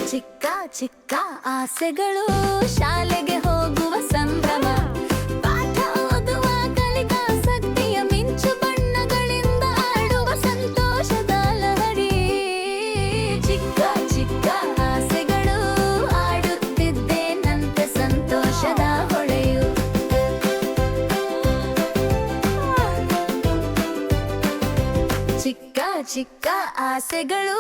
ಚಿಕ್ಕ ಚಿಕ್ಕ ಆಸೆಗಳು ಶಾಲೆಗೆ ಹೋಗುವ ಸಂಭ್ರಮ ಪಾಠ ಓದುವ ಕಲಿಕಾಸಕ್ತಿಯ ಮಿಂಚು ಬಣ್ಣಗಳಿಂದ ಆಡುವ ಸಂತೋಷದ ಲಹರಿ ಚಿಕ್ಕ ಚಿಕ್ಕ ಆಸೆಗಳು ಆಡುತ್ತಿದ್ದೇನಂತೆ ಸಂತೋಷದ ಹೊಳೆಯು ಚಿಕ್ಕ ಚಿಕ್ಕ ಆಸೆಗಳು